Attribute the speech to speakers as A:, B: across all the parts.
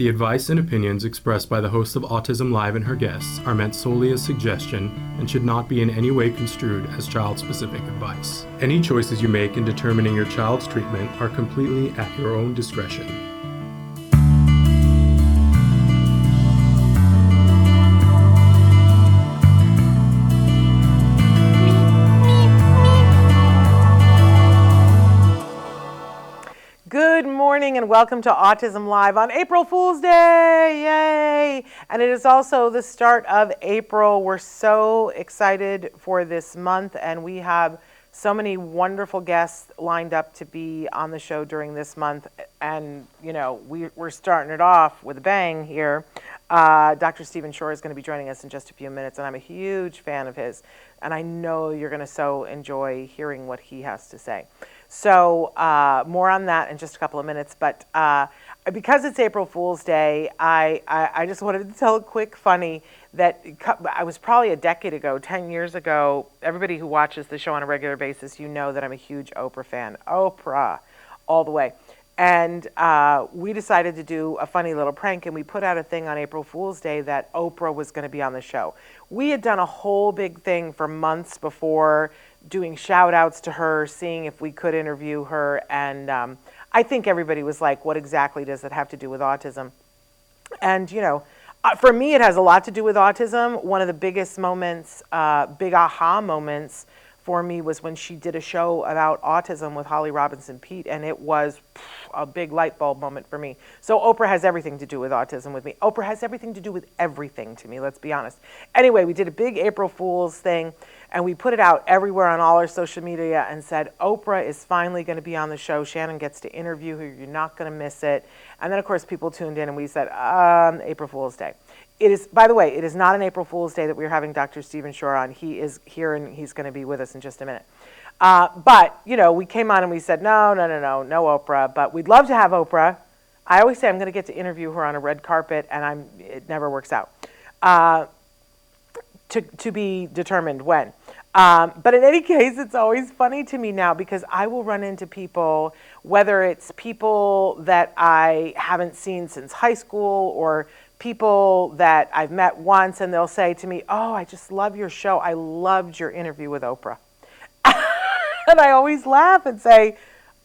A: The advice and opinions expressed by the host of Autism Live and her guests are meant solely as suggestion and should not be in any way construed as child-specific advice. Any choices you make in determining your child's treatment are completely at your own discretion.
B: Good morning and welcome to Autism Live on April Fool's Day, yay! And it is also the start of April. We're so excited for this month and we have so many wonderful guests lined up to be on the show during this month. And, you know, we're starting it off with a bang here. Dr. Stephen Shore is going to be joining us in just a few minutes and I'm a huge fan of his. And I know you're going to so enjoy hearing what he has to say. So more on that in just a couple of minutes, but because it's April Fool's Day, I just wanted to tell a quick funny that I was probably a decade ago, 10 years ago. Everybody who watches the show on a regular basis, you know that I'm a huge Oprah fan. Oprah, all the way. And we decided to do a funny little prank, and we put out a thing on April Fool's Day that Oprah was going to be on the show. We had done a whole big thing for months before, doing shout outs to her, seeing if we could interview her. And I think everybody was like, what exactly does it have to do with autism? And, you know, for me, it has a lot to do with autism. One of the biggest moments, big aha moments for me was when she did a show about autism with Holly Robinson Peete, and it was a big light bulb moment for me. So Oprah has everything to do with autism with me. Oprah has everything to do with everything to me, let's be honest. Anyway, we did a big April Fool's thing, and we put it out everywhere on all our social media and said, Oprah is finally going to be on the show. Shannon gets to interview her. You're not going to miss it. And then, of course, people tuned in, and we said, April Fool's Day. It is, by the way, it is not an April Fool's Day that we're having Dr. Stephen Shore on. He is here, and he's going to be with us in just a minute. But, you know, we came on and we said, no Oprah, but we'd love to have Oprah. I always say I'm going to get to interview her on a red carpet, and it never works out. To be determined when. But in any case, it's always funny to me now because I will run into people, whether it's people that I haven't seen since high school or people that I've met once, and they'll say to me, oh, I just love your show. I loved your interview with Oprah. And I always laugh and say,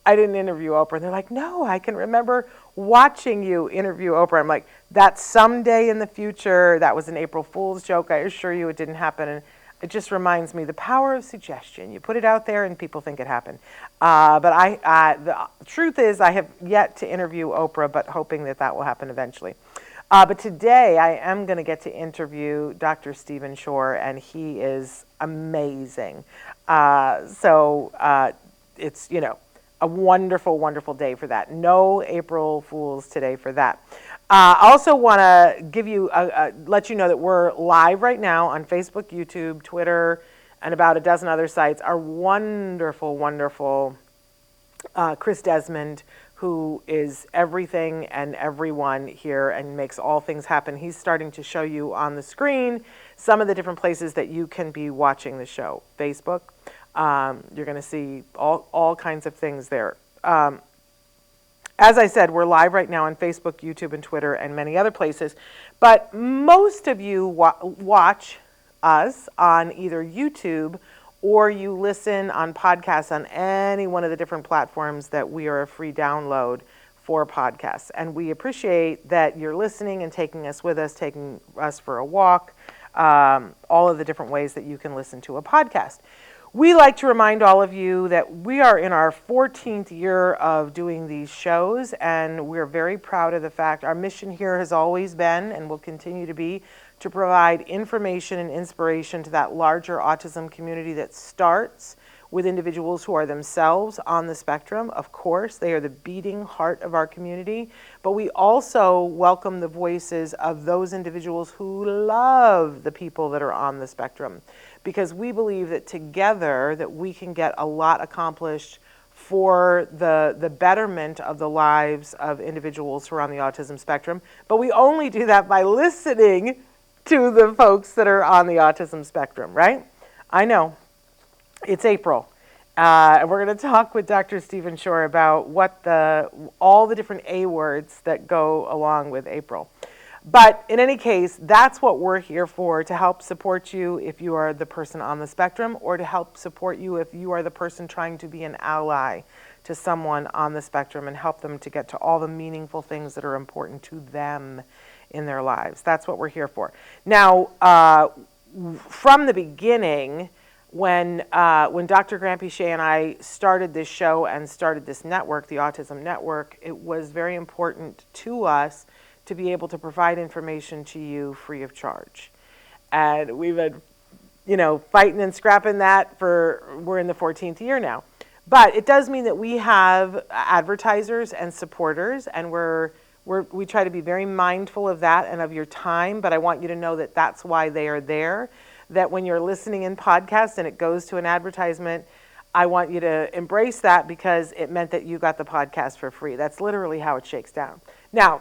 B: I didn't interview Oprah. And they're like, no, I can remember watching you interview Oprah. I'm like, that's someday in the future. That was an April Fool's joke. I assure you it didn't happen. And it just reminds me the power of suggestion. You put it out there and people think it happened. But the truth is I have yet to interview Oprah, but hoping that will happen eventually. But today I am going to get to interview Dr. Stephen Shore, and he is amazing. So it's, you know, a wonderful, wonderful day for that. No April Fools today for that. I also want to give you, let you know that we're live right now on Facebook, YouTube, Twitter, and about a dozen other sites. Our wonderful, wonderful Chris Desmond, who is everything and everyone here and makes all things happen. He's starting to show you on the screen some of the different places that you can be watching the show. Facebook, you're going to see all kinds of things there. As I said, we're live right now on Facebook, YouTube, and Twitter, and many other places. But most of you watch us on either YouTube or you listen on podcasts on any one of the different platforms that we are a free download for podcasts. And we appreciate that you're listening and taking us with us, taking us for a walk, all of the different ways that you can listen to a podcast. We like to remind all of you that we are in our 14th year of doing these shows, and we're very proud of the fact our mission here has always been and will continue to be to provide information and inspiration to that larger autism community that starts with individuals who are themselves on the spectrum. Of course, they are the beating heart of our community, but we also welcome the voices of those individuals who love the people that are on the spectrum, because we believe that together that we can get a lot accomplished for the betterment of the lives of individuals who are on the autism spectrum. But we only do that by listening to the folks that are on the autism spectrum, right? I know. It's April, And we're going to talk with Dr. Stephen Shore about all the different A words that go along with April. But in any case, that's what we're here for, to help support you if you are the person on the spectrum, or to help support you if you are the person trying to be an ally to someone on the spectrum and help them to get to all the meaningful things that are important to them in their lives. That's what we're here for. Now, from the beginning, when Dr. Granpeesheh and I started this show and started this network, the Autism Network, it was very important to us to be able to provide information to you free of charge. And we've been, fighting and scrapping that we're in the 14th year now. But it does mean that we have advertisers and supporters, and we try to be very mindful of that and of your time, but I want you to know that that's why they are there, that when you're listening in podcasts and it goes to an advertisement, I want you to embrace that because it meant that you got the podcast for free. That's literally how it shakes down. Now,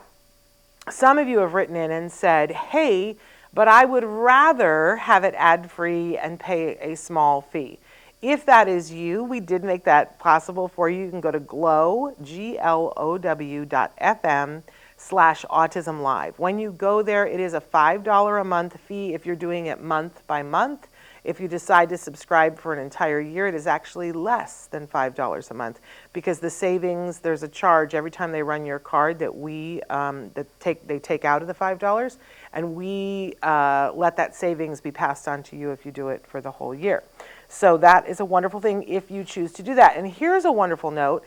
B: some of you have written in and said, hey, but I would rather have it ad-free and pay a small fee. If that is you, we did make that possible for you. You can go to glow.fm/autism-live. When you go there, it is a $5 a month fee if you're doing it month by month. If you decide to subscribe for an entire year, it is actually less than $5 a month, because the savings, there's a charge every time they run your card that they take out of the $5, and we let that savings be passed on to you if you do it for the whole year. So that is a wonderful thing if you choose to do that. And here's a wonderful note,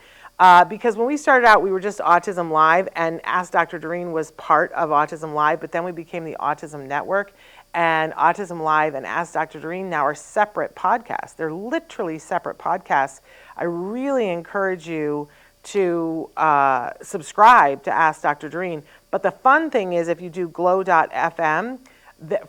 B: because when we started out, we were just Autism Live, and Ask Dr. Doreen was part of Autism Live, but then we became the Autism Network. And Autism Live and Ask Dr. Doreen now are separate podcasts. They're literally separate podcasts. I really encourage you to subscribe to Ask Dr. Doreen. But the fun thing is, if you do glow.fm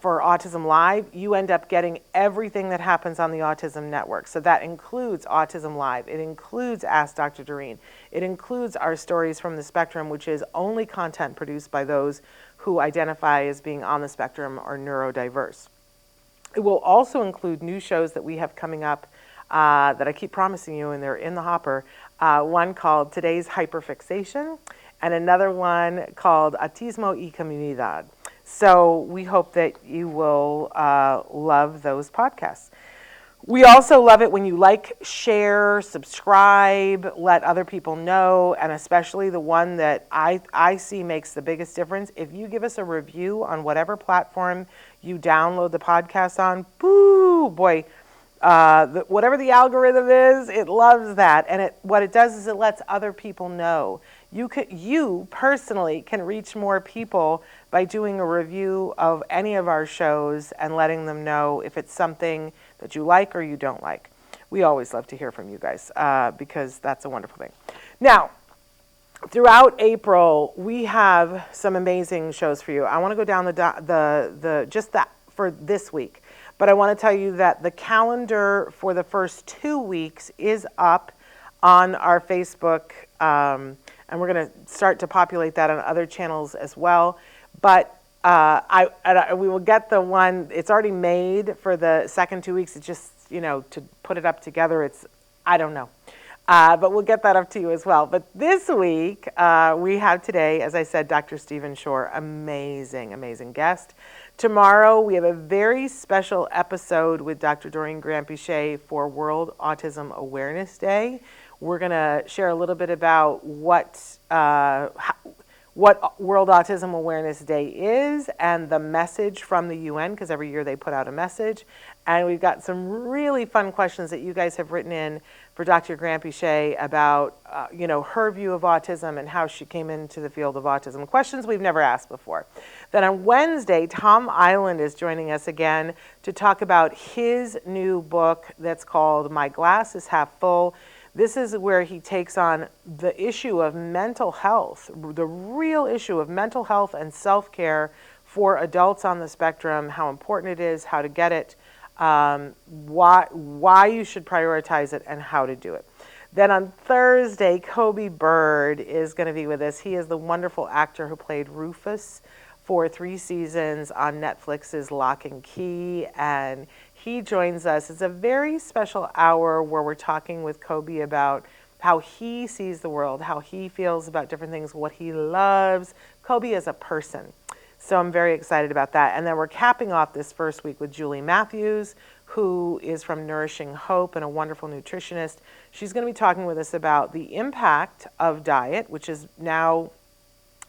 B: for Autism Live, you end up getting everything that happens on the Autism Network. So that includes Autism Live. It includes Ask Dr. Doreen. It includes our Stories from the Spectrum, which is only content produced by those who identify as being on the spectrum or neurodiverse. It will also include new shows that we have coming up that I keep promising you, and they're in the hopper. One called Today's Hyperfixation, and another one called Autismo y Comunidad. So we hope that you will love those podcasts. We also love it when you like, share, subscribe, let other people know, and especially the one that I see makes the biggest difference. If you give us a review on whatever platform you download the podcast on, boy, whatever the algorithm is, it loves that. And what it does is it lets other people know. You personally can reach more people by doing a review of any of our shows and letting them know if it's something that you like or you don't like. We always love to hear from you guys because that's a wonderful thing. Now, throughout April, we have some amazing shows for you. I want to go down just that for this week, but I want to tell you that the calendar for the first 2 weeks is up on our Facebook, and we're going to start to populate that on other channels as well. But we will get the one, it's already made for the second 2 weeks. It's just, to put it up together, I don't know. But we'll get that up to you as well. But this week, we have today, as I said, Dr. Stephen Shore, amazing, amazing guest. Tomorrow, we have a very special episode with Dr. Doreen Granpeesheh for World Autism Awareness Day. We're going to share a little bit about what World Autism Awareness Day is and the message from the UN, because every year they put out a message. And we've got some really fun questions that you guys have written in for Dr. Granpeesheh about, her view of autism and how she came into the field of autism. Questions we've never asked before. Then on Wednesday, Tom Island is joining us again to talk about his new book that's called My Glass is Half Full. This is where he takes on the issue of mental health, the real issue of mental health and self-care for adults on the spectrum, how important it is, how to get it, why you should prioritize it, and how to do it. Then on Thursday, Kobe Bird is going to be with us. He is the wonderful actor who played Rufus for 3 seasons on Netflix's Lock and Key, and He joins us. It's a very special hour where we're talking with Kobe about how he sees the world, how he feels about different things, what he loves. Kobe as a person. So I'm very excited about that. And then we're capping off this first week with Julie Matthews, who is from Nourishing Hope and a wonderful nutritionist. She's going to be talking with us about the impact of diet, which has now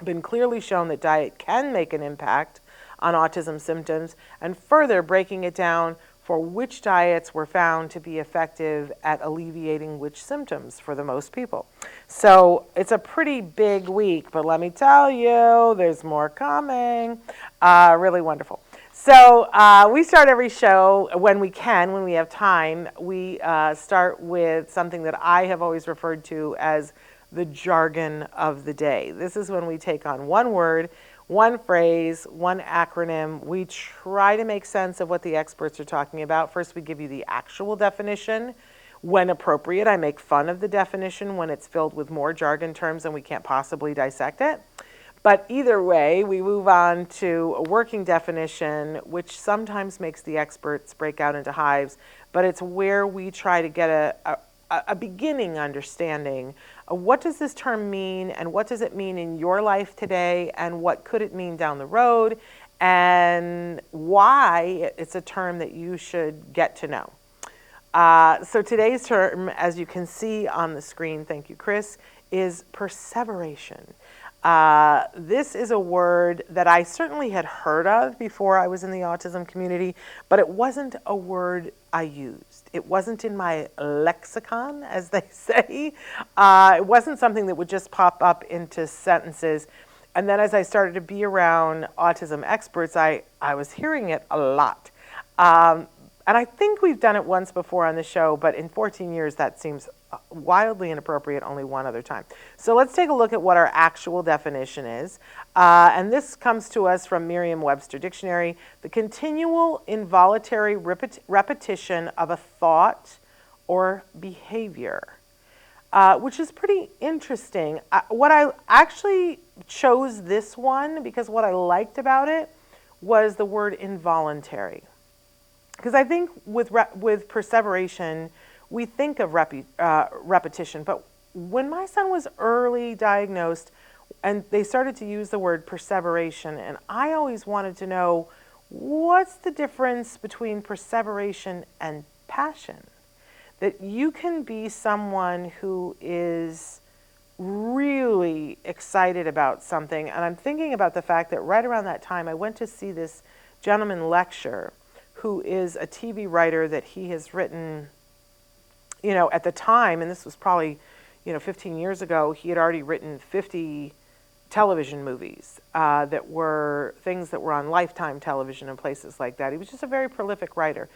B: been clearly shown that diet can make an impact on autism symptoms, and further breaking it down for which diets were found to be effective at alleviating which symptoms for the most people. So it's a pretty big week, but let me tell you, there's more coming. Really wonderful. So we start every show when we can, when we have time. We start with something that I have always referred to as the jargon of the day. This is when we take on one word, one phrase, one acronym. We try to make sense of what the experts are talking about. First, we give you the actual definition. When appropriate, I make fun of the definition when it's filled with more jargon terms and we can't possibly dissect it. But either way, we move on to a working definition, which sometimes makes the experts break out into hives, but it's where we try to get a beginning understanding of what does this term mean and what does it mean in your life today and what could it mean down the road and why it's a term that you should get to know. So today's term, as you can see on the screen, thank you, Chris, is perseveration. This is a word that I certainly had heard of before I was in the autism community, but it wasn't a word I used. It wasn't in my lexicon, as they say. It wasn't something that would just pop up into sentences. And then as I started to be around autism experts, I was hearing it a lot. And I think we've done it once before on the show, but in 14 years, that seems wildly inappropriate only one other time. So let's take a look at what our actual definition is. And this comes to us from Merriam-Webster Dictionary: the continual involuntary repetition of a thought or behavior, which is pretty interesting. What I actually chose this one because what I liked about it was the word involuntary. Because I think with perseveration, we think of repetition, but when my son was early diagnosed and they started to use the word perseveration, and I always wanted to know what's the difference between perseveration and passion? That you can be someone who is really excited about something, and I'm thinking about the fact that right around that time I went to see this gentleman lecture who is a TV writer that he has written, you know, at the time, and this was probably, 15 years ago, he had already written 50 television movies that were things that were on Lifetime television and places like that. He was just a very prolific writer.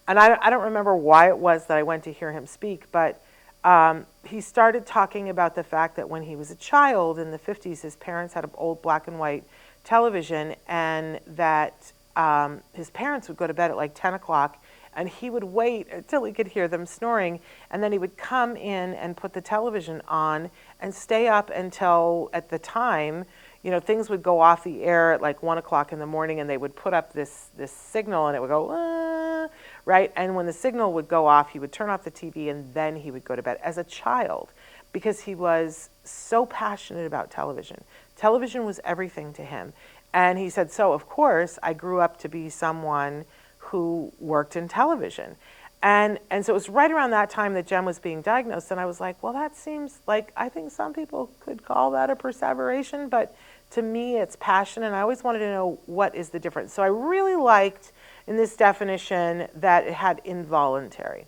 B: And I don't remember why it was that I went to hear him speak, but he started talking about the fact that when he was a child in the 50s, his parents had an old black and white television, and that his parents would go to bed at like 10 o'clock, and he would wait until he could hear them snoring, and then he would come in and put the television on and stay up until, at the time, things would go off the air at like 1 o'clock in the morning, and they would put up this signal, and it would go, right? And when the signal would go off, he would turn off the TV, and then he would go to bed as a child, because he was so passionate about television. Television was everything to him. And he said, so of course, I grew up to be someone who worked in television. And so it was right around that time that Jem was being diagnosed, and I was like, well, that seems like, I think some people could call that a perseveration, but to me it's passion, and I always wanted to know what is the difference. So I really liked in this definition that it had involuntary.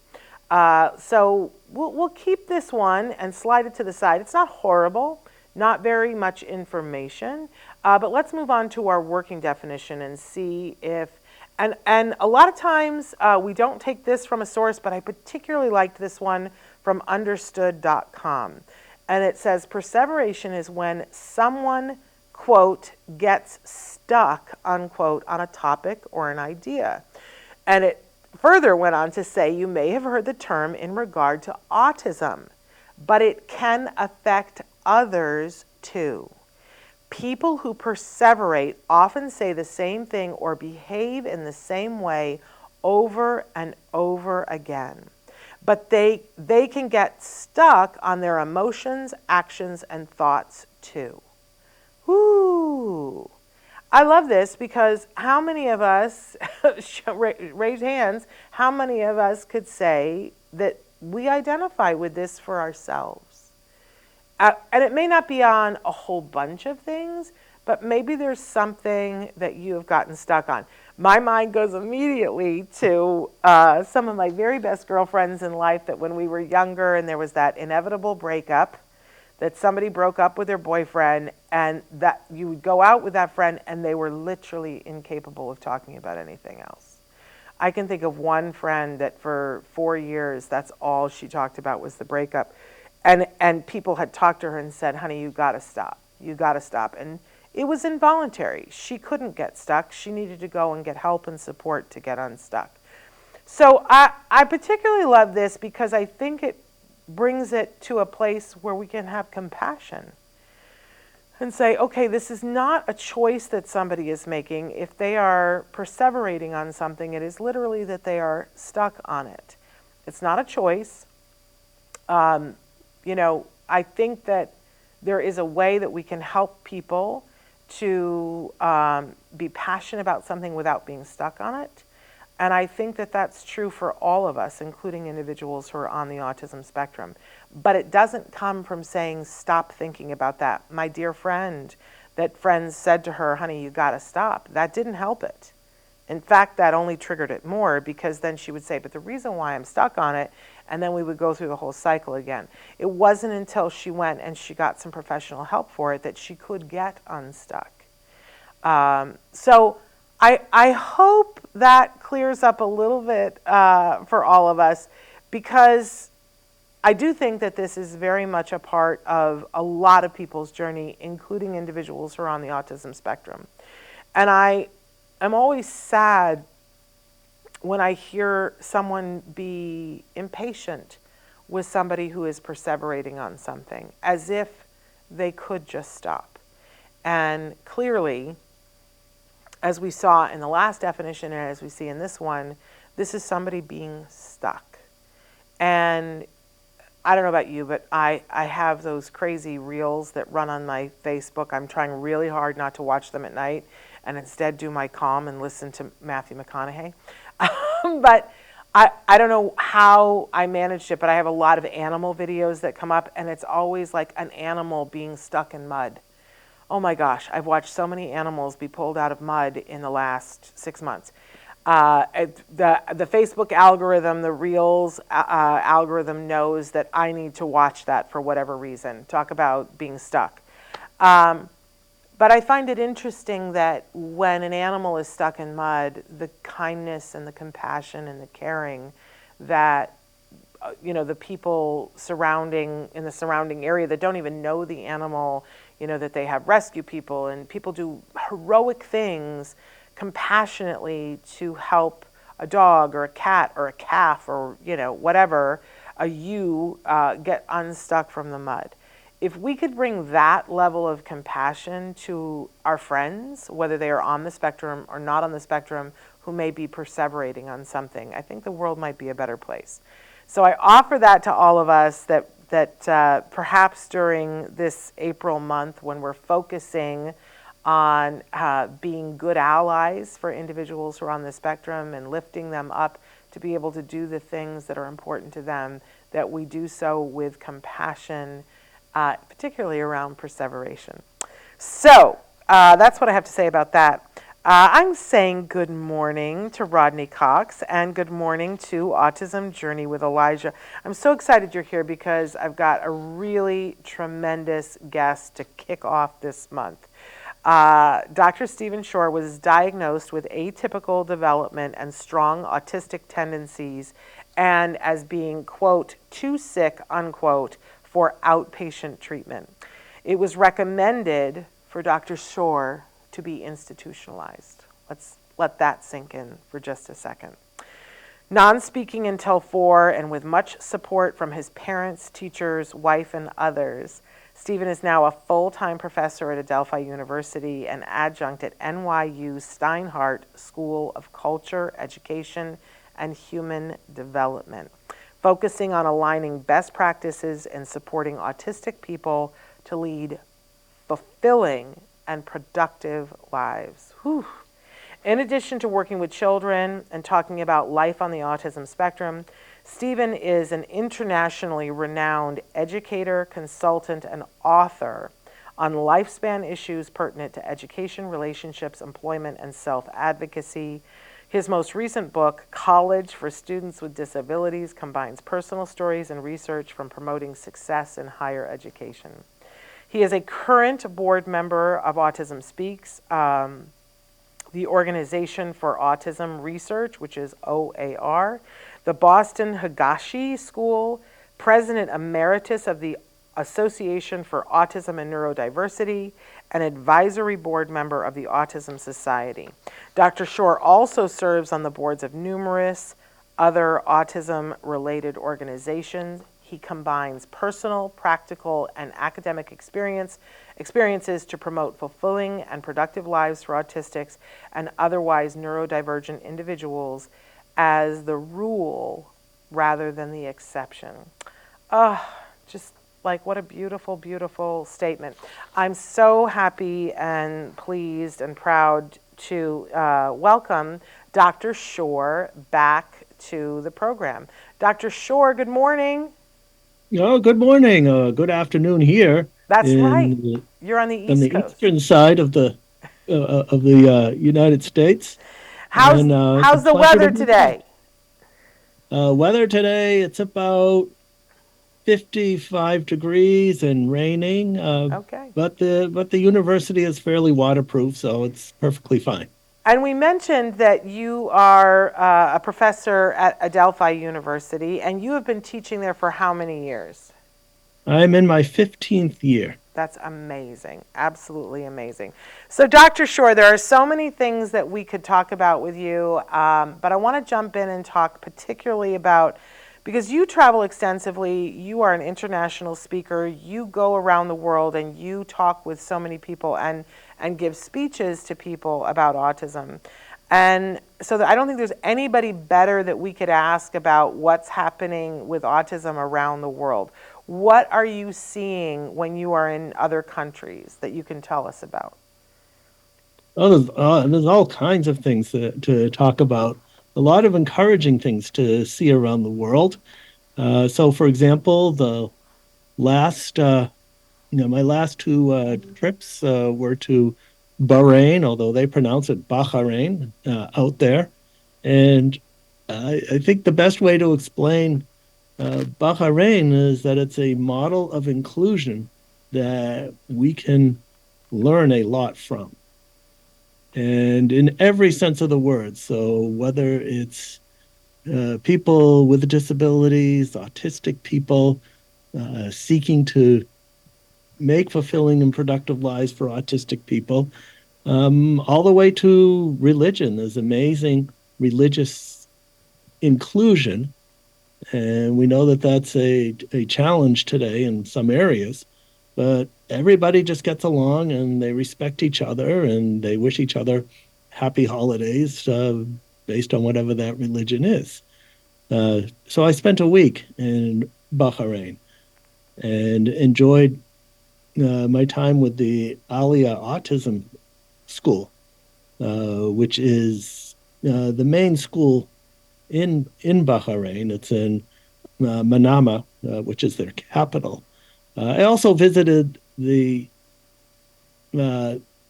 B: So we'll keep this one and slide it to the side. It's not horrible, not very much information, but let's move on to our working definition and see if, and a lot of times we don't take this from a source, but I particularly liked this one from understood.com. And it says, perseveration is when someone, quote, gets stuck, unquote, on a topic or an idea. And it further went on to say, you may have heard the term in regard to autism, but it can affect others too. People who perseverate often say the same thing or behave in the same way over and over again. But they can get stuck on their emotions, actions, and thoughts too. Woo! I love this because how many of us, raise hands, how many of us could say that we identify with this for ourselves? And it may not be on a whole bunch of things, but maybe there's something that you have gotten stuck on. My mind goes immediately to some of my very best girlfriends in life that when we were younger and there was that inevitable breakup, that somebody broke up with their boyfriend and that you would go out with that friend and they were literally incapable of talking about anything else. I can think of one friend that for 4 years, that's all she talked about was the breakup. And people had talked to her and said, honey, you got to stop. You got to stop. And it was involuntary. She couldn't get stuck. She needed to go and get help and support to get unstuck. So I particularly love this because I think it brings it to a place where we can have compassion and say, okay, this is not a choice that somebody is making. If they are perseverating on something, it is literally that they are stuck on it. It's not a choice. I think that there is a way that we can help people to be passionate about something without being stuck on it. And I think that that's true for all of us, including individuals who are on the autism spectrum. But it doesn't come from saying, stop thinking about that. My dear friend, that friends said to her, honey, you got to stop. That didn't help it. In fact, that only triggered it more because then she would say, but the reason why I'm stuck on it, and then we would go through the whole cycle again. It wasn't until she went and she got some professional help for it that she could get unstuck. So I hope that clears up a little bit for all of us, because I do think that this is very much a part of a lot of people's journey, including individuals who are on the autism spectrum. And I am always sad when I hear someone be impatient with somebody who is perseverating on something, as if they could just stop. And clearly, as we saw in the last definition and as we see in this one, this is somebody being stuck. And I don't know about you, but I have those crazy reels that run on my Facebook. I'm trying really hard not to watch them at night and instead do my calm and listen to Matthew McConaughey. But I don't know how I managed it, but I have a lot of animal videos that come up, and it's always like an animal being stuck in mud. Oh my gosh, I've watched so many animals be pulled out of mud in the last 6 months. The Facebook algorithm, the Reels algorithm knows that I need to watch that for whatever reason. Talk about being stuck. But I find it interesting that when an animal is stuck in mud, the kindness and the compassion and the caring that the people in the surrounding area that don't even know the animal, that they have rescue people and people do heroic things compassionately to help a dog or a cat or a calf or whatever, get unstuck from the mud. If we could bring that level of compassion to our friends, whether they are on the spectrum or not on the spectrum, who may be perseverating on something, I think the world might be a better place. So I offer that to all of us that perhaps during this April month, when we're focusing on being good allies for individuals who are on the spectrum and lifting them up to be able to do the things that are important to them, that we do so with compassion, particularly around perseveration. So that's what I have to say about that. I'm saying good morning to Rodney Cox and good morning to Autism Journey with Elijah. I'm so excited you're here because I've got a really tremendous guest to kick off this month. Dr. Stephen Shore was diagnosed with atypical development and strong autistic tendencies and as being, quote, too sick, unquote, for outpatient treatment. It was recommended for Dr. Shore to be institutionalized. Let's let that sink in for just a second. Non-speaking until 4 and with much support from his parents, teachers, wife, and others, Stephen is now a full-time professor at Adelphi University and adjunct at NYU Steinhardt School of Culture, Education, and Human Development, focusing on aligning best practices and supporting autistic people to lead fulfilling and productive lives. Whew. In addition to working with children and talking about life on the autism spectrum, Stephen is an internationally renowned educator, consultant, and author on lifespan issues pertinent to education, relationships, employment, and self-advocacy. His most recent book, College for Students with Disabilities, combines personal stories and research from promoting success in higher education. He is a current board member of Autism Speaks, the Organization for Autism Research, which is OAR, the Boston Higashi School, President Emeritus of the Association for Autism and Neurodiversity, and advisory board member of the Autism Society. Dr. Shore also serves on the boards of numerous other autism-related organizations. He combines personal, practical, and academic experiences to promote fulfilling and productive lives for autistics and otherwise neurodivergent individuals as the rule rather than the exception. Just like what a beautiful, beautiful statement. I'm so happy and pleased and proud to welcome Dr. Shore back to the program. Dr. Shore, good morning.
C: Oh, good morning. Good afternoon here.
B: That's right. You're on the East Coast.
C: Eastern side of the United States.
B: How's the weather today?
C: Weather today, it's about 55 degrees and raining.
B: Okay.
C: But the university is fairly waterproof, so it's perfectly fine.
B: And we mentioned that you are a professor at Adelphi University, and you have been teaching there for how many years?
C: I'm in my 15th year.
B: That's amazing. Absolutely amazing. So, Dr. Shore, there are so many things that we could talk about with you, but I want to jump in and talk particularly about, because you travel extensively, you are an international speaker, you go around the world and you talk with so many people and give speeches to people about autism. And so I don't think there's anybody better that we could ask about what's happening with autism around the world. What are you seeing when you are in other countries that you can tell us about?
C: There's all kinds of things to talk about. A lot of encouraging things to see around the world. So, for example, my last two trips were to Bahrain, although they pronounce it Bahrain out there. And I think the best way to explain Bahrain is that it's a model of inclusion that we can learn a lot from. And in every sense of the word. So whether it's people with disabilities, autistic people, seeking to make fulfilling and productive lives for autistic people, all the way to religion. There's amazing religious inclusion. And we know that that's a challenge today in some areas. But everybody just gets along and they respect each other and they wish each other happy holidays based on whatever that religion is. So I spent a week in Bahrain and enjoyed my time with the Alia Autism School, which is the main school in Bahrain. It's in Manama, which is their capital. I also visited the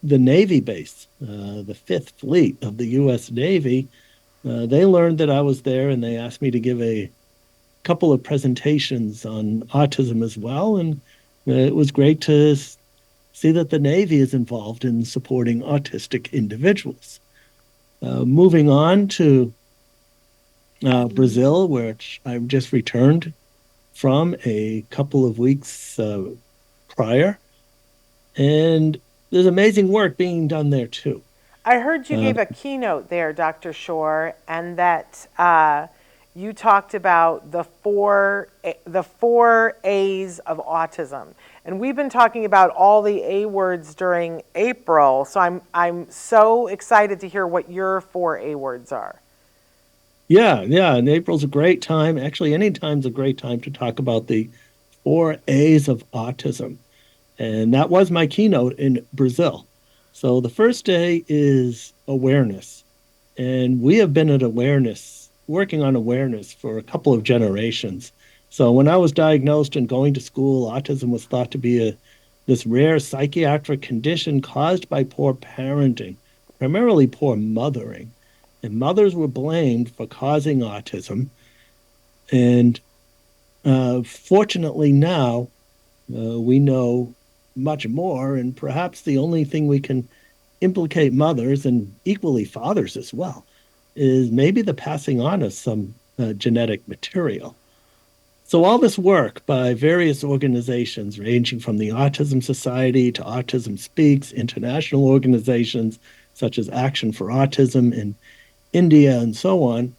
C: Navy base, the Fifth Fleet of the U.S. Navy. They learned that I was there, and they asked me to give a couple of presentations on autism as well. And it was great to see that the Navy is involved in supporting autistic individuals. Moving on to Brazil, where I've just returned from a couple of weeks prior. And there's amazing work being done there, too.
B: I heard you gave a keynote there, Dr. Shore, and that you talked about the four A's of autism. And we've been talking about all the A words during April, so I'm so excited to hear what your 4 A words are.
C: Yeah, yeah. And April's a great time. Actually, any time's a great time to talk about the 4 A's of autism. And that was my keynote in Brazil. So the first A is awareness. And we have been at awareness, working on awareness for a couple of generations. So when I was diagnosed and going to school, autism was thought to be this rare psychiatric condition caused by poor parenting, primarily poor mothering. And mothers were blamed for causing autism. And fortunately now, we know much more, and perhaps the only thing we can implicate mothers and equally fathers as well is maybe the passing on of some genetic material. So, all this work by various organizations, ranging from the Autism Society to Autism Speaks, international organizations such as Action for Autism in India, and so on.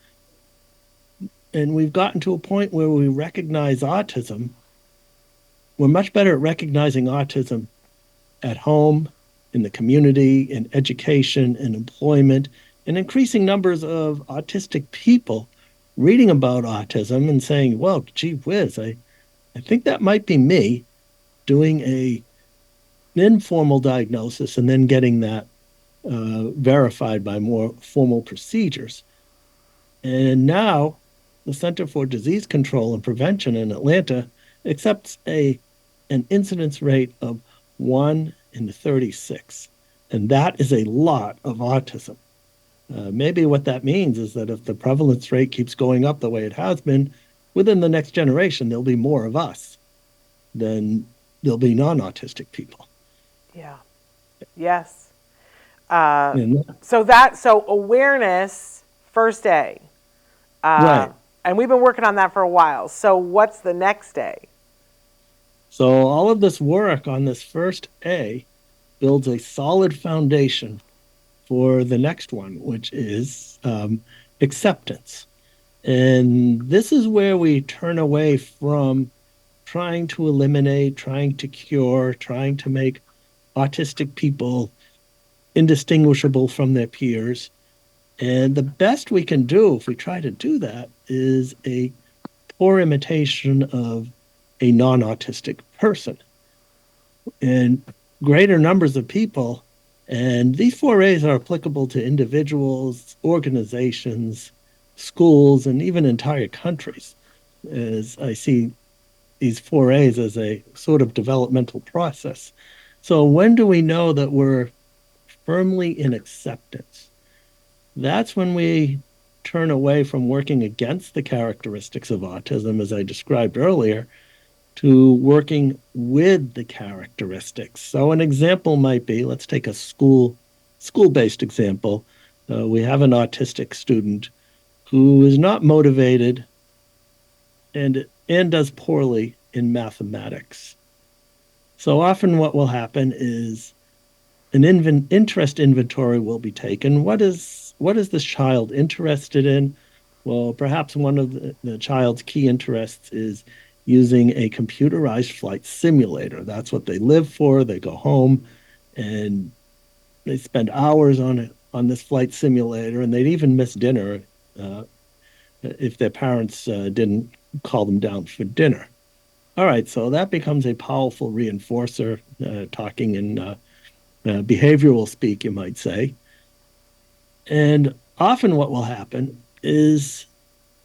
C: And we've gotten to a point where we recognize autism. We're much better at recognizing autism at home, in the community, in education, in employment, and increasing numbers of autistic people reading about autism and saying, well, gee whiz, I think that might be me, doing an informal diagnosis and then getting that verified by more formal procedures. And now the Center for Disease Control and Prevention in Atlanta accepts an incidence rate of 1 in 36. And that is a lot of autism. Maybe what that means is that if the prevalence rate keeps going up the way it has been, within the next generation, there'll be more of us than there'll be non-autistic people.
B: Yeah. Yes.
C: And
B: So awareness, first A.
C: right.
B: And we've been working on that for a while. So what's the next A?
C: So all of this work on this first A builds a solid foundation for the next one, which is acceptance. And this is where we turn away from trying to eliminate, trying to cure, trying to make autistic people indistinguishable from their peers. And the best we can do if we try to do that is a poor imitation of a non-autistic person. And greater numbers of people, and these 4As are applicable to individuals, organizations, schools, and even entire countries, as I see these 4As as a sort of developmental process. So when do we know that we're firmly in acceptance? That's when we turn away from working against the characteristics of autism, as I described earlier, to working with the characteristics. So an example might be, let's take a school-based example. We have an autistic student who is not motivated and does poorly in mathematics. So often what will happen is an interest inventory will be taken. What is this child interested in? Well, perhaps one of the child's key interests is using a computerized flight simulator. That's what they live for. They go home and they spend hours on this flight simulator, and they'd even miss dinner if their parents didn't call them down for dinner. All right, so that becomes a powerful reinforcer, talking in behavioral speak, you might say. And often what will happen is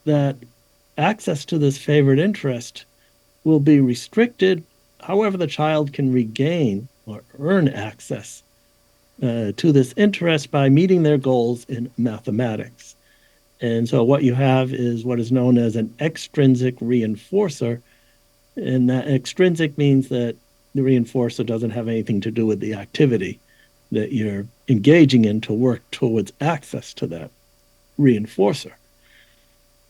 C: that access to this favorite interest will be restricted. However, the child can regain or earn access to this interest by meeting their goals in mathematics. And so what you have is what is known as an extrinsic reinforcer. And that extrinsic means that the reinforcer doesn't have anything to do with the activity that you're engaging in to work towards access to that reinforcer.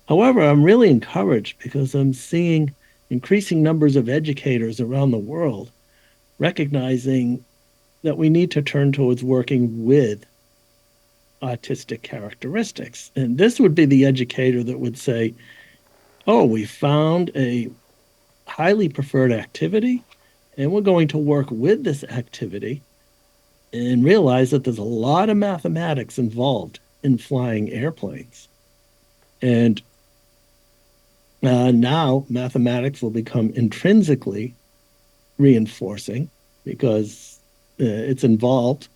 C: However, I'm really encouraged because I'm seeing increasing numbers of educators around the world recognizing that we need to turn towards working with autistic characteristics. And this would be the educator that would say, oh, we found a highly preferred activity And we're going to work with this activity and realize that there's a lot of mathematics involved in flying airplanes. And now mathematics will become intrinsically reinforcing because it's involved.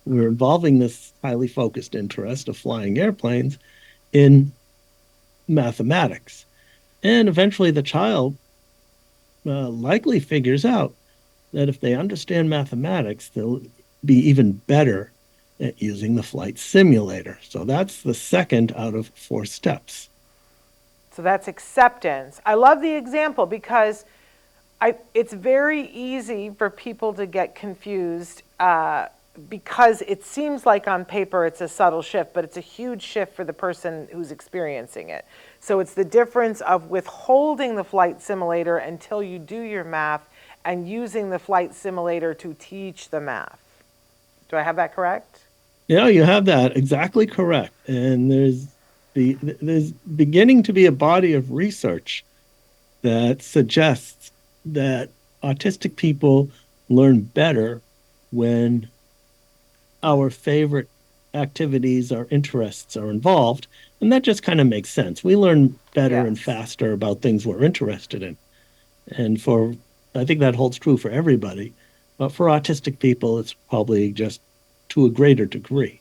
C: We're involving this highly focused interest of flying airplanes in mathematics. And eventually the child likely figures out that if they understand mathematics, they'll be even better at using the flight simulator. So that's the second out of 4 steps.
B: So that's acceptance. I love the example because it's very easy for people to get confused because it seems like on paper it's a subtle shift, but it's a huge shift for the person who's experiencing it. So it's the difference of withholding the flight simulator until you do your math and using the flight simulator to teach the math. Do I have that correct?
C: Yeah, you have that exactly correct. And there's beginning to be a body of research that suggests that autistic people learn better when our favorite activities or interests are involved. And that just kind of makes sense. We learn better and
B: Yes.
C: faster about things we're interested in. And I think that holds true for everybody. But for autistic people, it's probably just to a greater degree.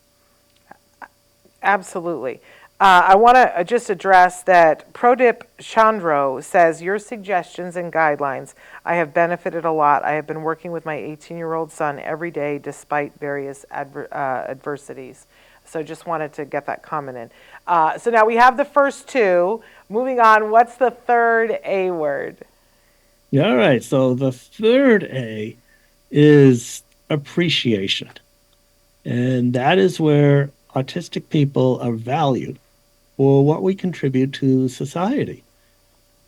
B: Absolutely. I want to just address that Prodip Chandro says, your suggestions and guidelines, I have benefited a lot. I have been working with my 18-year-old son every day despite various adversities. So just wanted to get that comment in. So now we have the first two. Moving on, what's the third A word?
C: Yeah, all right. So the third A is appreciation. And that is where autistic people are valued for what we contribute to society.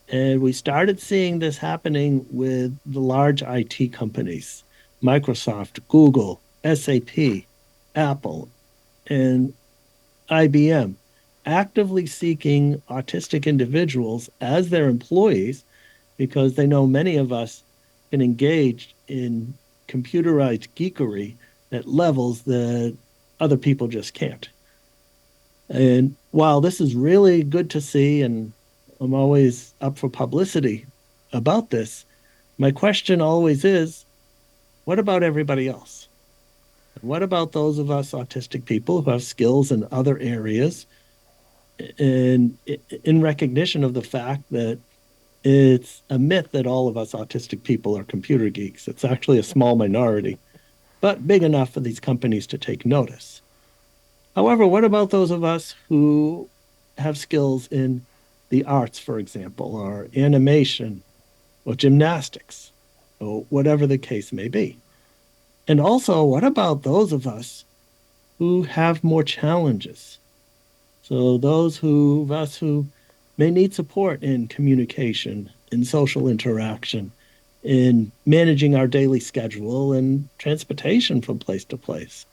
C: And we started seeing this happening with the large IT companies, Microsoft, Google, SAP, Apple, and IBM, actively seeking autistic individuals as their employees because they know many of us can engage in computerized geekery at levels that other people just can't. And while this is really good to see, and I'm always up for publicity about this, my question always is, what about everybody else? What about those of us autistic people who have skills in other areas and in recognition of the fact that it's a myth that all of us autistic people are computer geeks. It's actually a small minority, but big enough for these companies to take notice. However, what about those of us who have skills in the arts, for example, or animation, or gymnastics, or whatever the case may be? And also, what about those of us who have more challenges? So those of us who may need support in communication, in social interaction, in managing our daily schedule and transportation from place to place.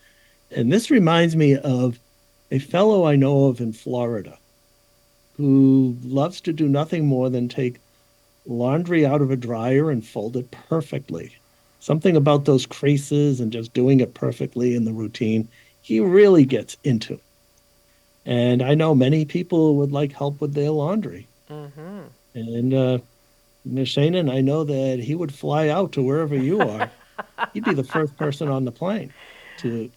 C: And this reminds me of a fellow I know of in Florida who loves to do nothing more than take laundry out of a dryer and fold it perfectly. Something about those creases and just doing it perfectly in the routine, he really gets into. And I know many people would like help with their laundry.
B: Mm-hmm.
C: And Shannon, I know that he would fly out to wherever you are. He'd be the first person on the plane to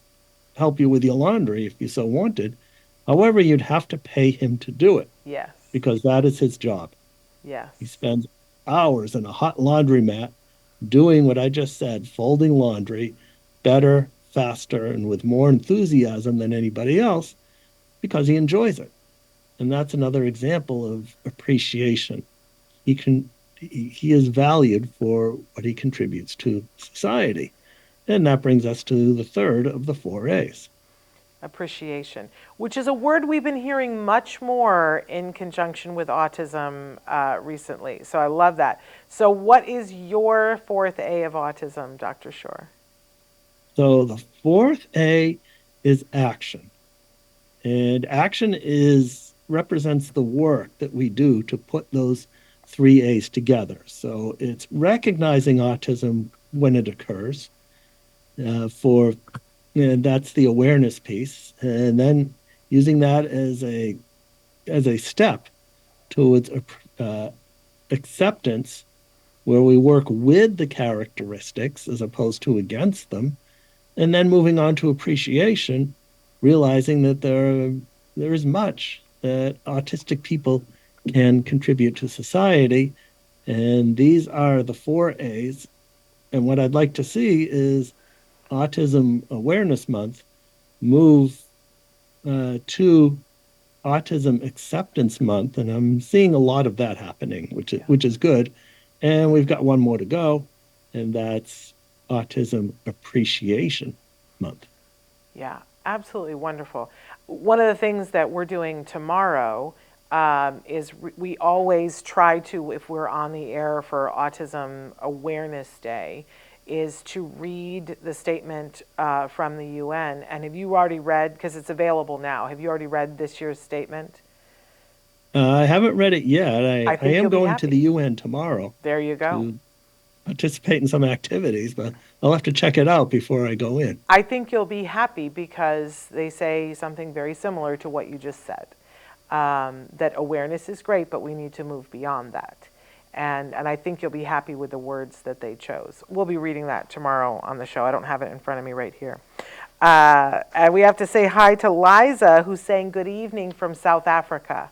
C: help you with your laundry if you so wanted. However, you'd have to pay him to do it
B: Yes.
C: because that is his job.
B: Yes.
C: He spends hours in a hot laundromat doing what I just said, folding laundry better, faster, and with more enthusiasm than anybody else because he enjoys it. And that's another example of appreciation. He is valued for what he contributes to society. And that brings us to the third of the 4 A's.
B: Appreciation, which is a word we've been hearing much more in conjunction with autism recently. So I love that. So what is your fourth A of autism, Dr. Shore?
C: So the fourth A is action. And action represents the work that we do to put those 3 A's together. So it's recognizing autism when it occurs. For and that's the awareness piece, and then using that as a step towards acceptance, where we work with the characteristics as opposed to against them, and then moving on to appreciation, realizing that there is much that autistic people can contribute to society, and these are the 4 A's. And what I'd like to see is Autism Awareness Month move to Autism Acceptance Month, and I'm seeing a lot of that happening, which is good. And we've got one more to go, and that's Autism Appreciation Month.
B: Yeah, absolutely wonderful. One of the things that we're doing tomorrow is we always try to, if we're on the air for Autism Awareness Day, is to read the statement from the UN. And have you already read, because it's available now, have you already read this year's statement?
C: I haven't read it yet.
B: I
C: I
B: think
C: am
B: you'll be
C: going to the
B: happy.
C: UN tomorrow
B: There you go.
C: to participate in some activities, but I'll have to check it out before I go in.
B: I think you'll be happy because they say something very similar to what you just said. That awareness is great, but we need to move beyond that. And I think you'll be happy with the words that they chose. We'll be reading that tomorrow on the show. I don't have it in front of me right here. And we have to say hi to Liza, who's saying good evening from South Africa.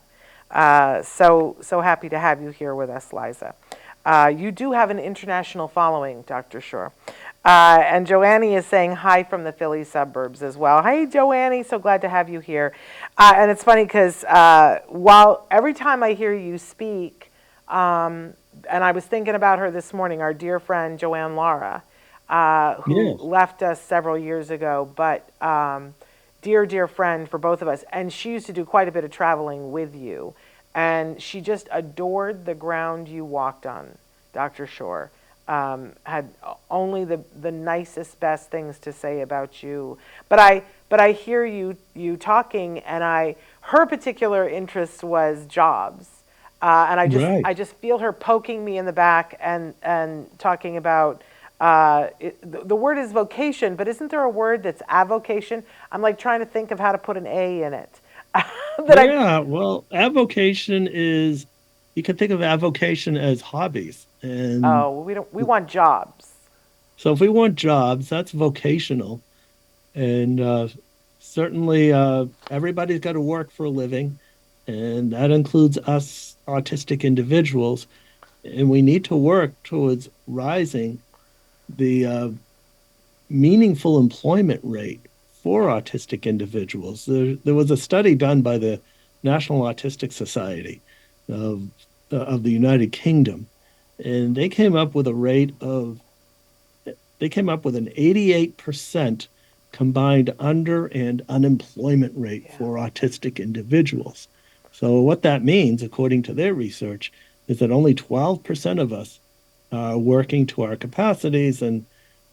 B: So happy to have you here with us, Liza. You do have an international following, Dr. Shore. And Joannie is saying hi from the Philly suburbs as well. Hi, Joannie. So glad to have you here. And it's funny because while every time I hear you speak, and I was thinking about her this morning, our dear friend Joanne Lara, who left us several years ago, but dear friend for both of us. And she used to do quite a bit of traveling with you. And she just adored the ground you walked on, Dr. Shore. Had only the nicest, best things to say about you. But I hear you talking, and her particular interest was jobs. And I just feel her poking me in the back and talking about the word is vocation, but isn't there a word that's avocation? I'm like trying to think of how to put an A in it.
C: Well, avocation is, you can think of avocation as hobbies. And
B: we want jobs.
C: so if we want jobs, that's vocational. And certainly everybody's got to work for a living, and that includes us autistic individuals. And we need to work towards rising the meaningful employment rate for autistic individuals. There was a study done by the National Autistic Society of the United Kingdom, and they came up with an 88% combined under and unemployment rate for autistic individuals. So what that means, according to their research, is that only 12% of us are working to our capacities, and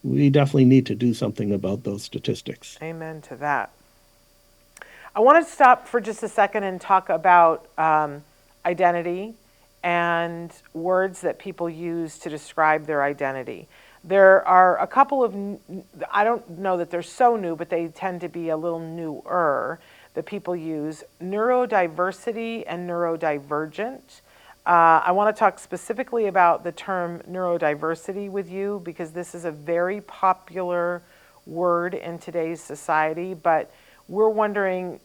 C: we definitely need to do something about those statistics.
B: Amen to that. I want to stop for just a second and talk about identity and words that people use to describe their identity. There are a couple of, I don't know that they're so new, but they tend to be a little newer that people use: neurodiversity and neurodivergent. I want to talk specifically about the term neurodiversity with you because this is a very popular word in today's society, but we're wondering,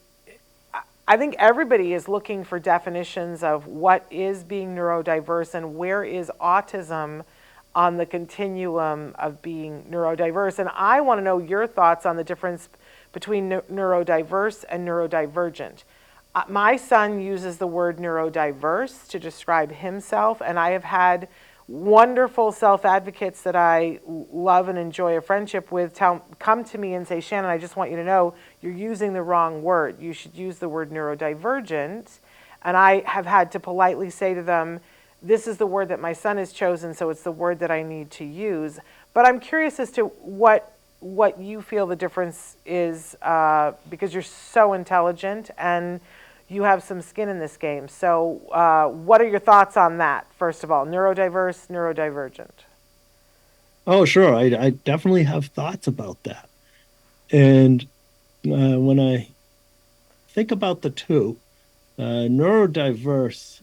B: I think everybody is looking for definitions of what is being neurodiverse and where is autism on the continuum of being neurodiverse. And I want to know your thoughts on the difference between neurodiverse and neurodivergent. My son uses the word neurodiverse to describe himself, and I have had wonderful self-advocates that I love and enjoy a friendship with come to me and say, Shannon, I just want you to know you're using the wrong word. You should use the word neurodivergent. And I have had to politely say to them, this is the word that my son has chosen, so it's the word that I need to use. But I'm curious as to what you feel the difference is, because you're so intelligent and you have some skin in this game. So what are your thoughts on that, first of all? Neurodiverse, neurodivergent?
C: Oh, sure. I definitely have thoughts about that. And when I think about the two, neurodiverse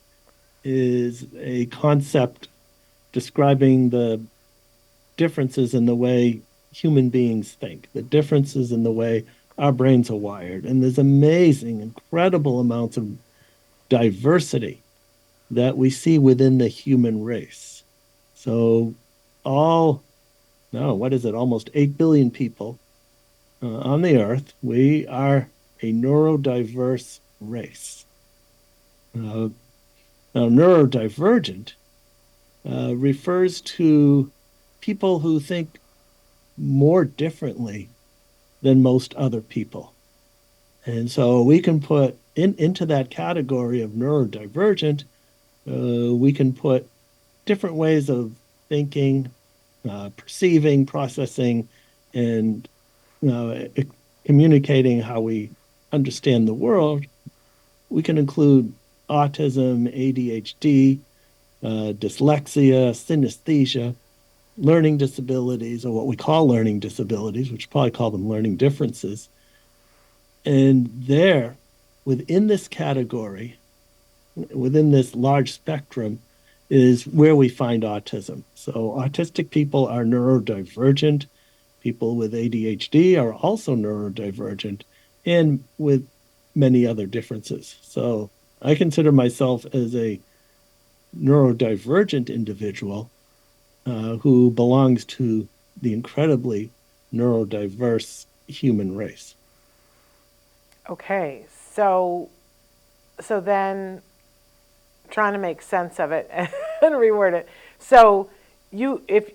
C: is a concept describing the differences in the way human beings think, the differences in the way our brains are wired. And there's amazing, incredible amounts of diversity that we see within the human race. So, all, no, what is it, almost 8 billion people on the earth, we are a neurodiverse race. Uh, Now, neurodivergent refers to people who think more differently than most other people. And so we can put into that category of neurodivergent, we can put different ways of thinking, perceiving, processing, and uh, communicating how we understand the world. We can include autism, ADHD, dyslexia, synesthesia, learning disabilities, or what we call learning disabilities, which probably call them learning differences. And there, within this category, within this large spectrum, is where we find autism. So, autistic people are neurodivergent. People with ADHD are also neurodivergent and with many other differences. So, I consider myself as a neurodivergent individual who belongs to the incredibly neurodiverse human race.
B: Okay, so then trying to make sense of it and reword it. So you if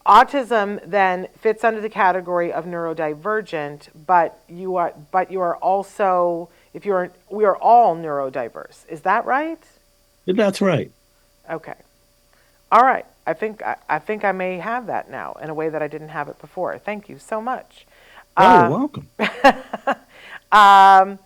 B: autism then fits under the category of neurodivergent, but you are also if you're we are all neurodiverse. Is that right?
C: That's right.
B: Okay. All right. I think I may have that now in a way that I didn't have it before. Thank you so much.
C: Oh, you're
B: Uh,
C: welcome.
B: um,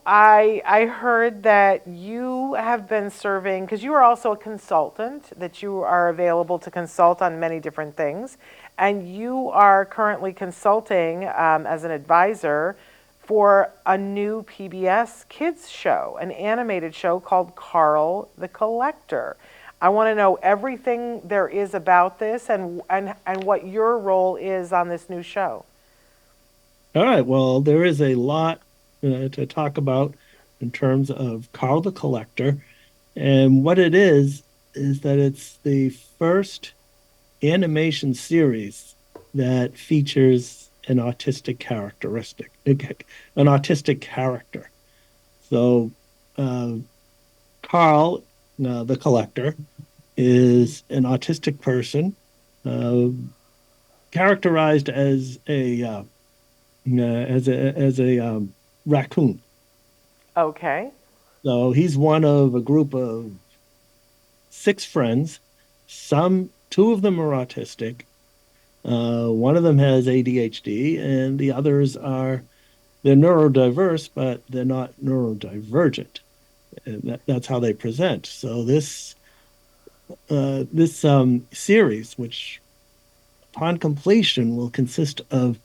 B: I heard that you have been serving because you are also a consultant, that you are available to consult on many different things, and you are currently consulting as an advisor for a new PBS kids show, an animated show called Carl the Collector. I want to know everything there is about this and what your role is on this new show.
C: All right. Well, there is a lot to talk about in terms of Carl the Collector. And what it is that it's the first animation series that features an autistic characteristic, an autistic character. So, uh, Carl, the collector, is an autistic person, uh, characterized as a raccoon.
B: Okay.
C: So he's one of a group of six friends. Two of them are autistic. One of them has ADHD, and the others they're neurodiverse, but they're not neurodivergent. And that's how they present. So this series, which upon completion will consist of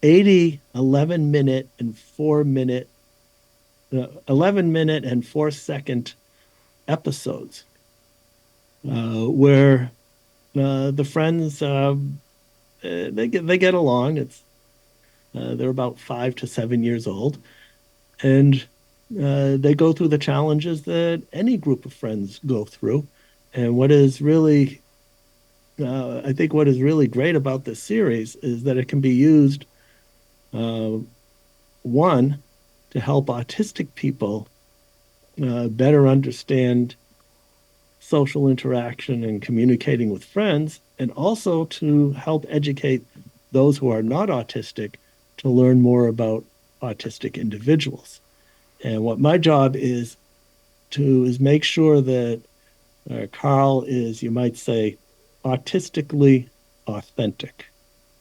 C: 80 11-minute and 4-minute 11-minute and 4-second episodes where the friends they get along. It's they're about 5 to 7 years old, and they go through the challenges that any group of friends go through. And I think what is really great about this series is that it can be used, uh, one, to help autistic people better understand social interaction and communicating with friends, and also to help educate those who are not autistic to learn more about autistic individuals. And what my job is make sure that Carl is, you might say, autistically authentic.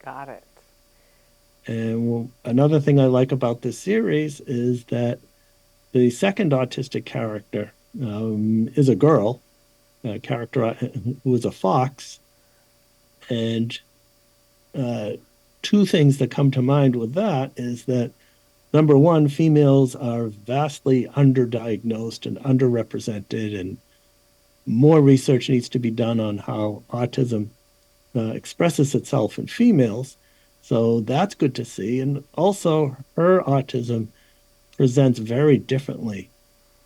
B: Got it.
C: And another thing I like about this series is that the second autistic character is a girl, character who was a fox. And uh, two things that come to mind with that is that number one, females are vastly underdiagnosed and underrepresented, and more research needs to be done on how autism expresses itself in females. So that's good to see. And also, her autism presents very differently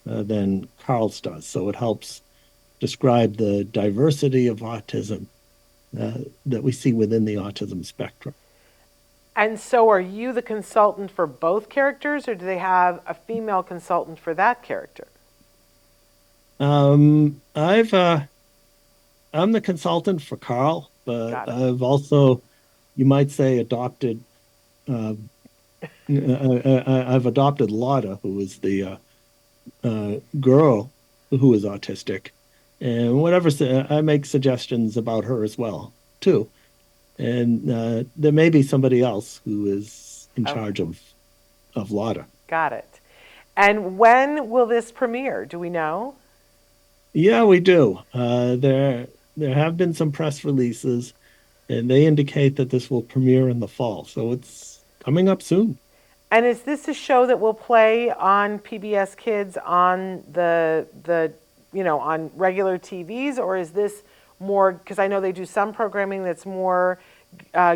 C: than Carl's does. So it helps describe the diversity of autism that we see within the autism spectrum.
B: And so are you the consultant for both characters, or do they have a female consultant for that character?
C: I've I'm the consultant for Carl, but
B: Got it.
C: I've also, you might say, adopted. Uh, I've adopted Lotta, who is the girl who is autistic, and whatever I make suggestions about her as well too. And there may be somebody else who is in
B: Okay.
C: charge of Lotta.
B: Got it. And when will this premiere? Do we know?
C: Yeah, we do. There have been some press releases, and they indicate that this will premiere in the fall. So it's coming up soon.
B: And is this a show that will play on PBS Kids on the on regular TVs, or is this more, because I know they do some programming that's more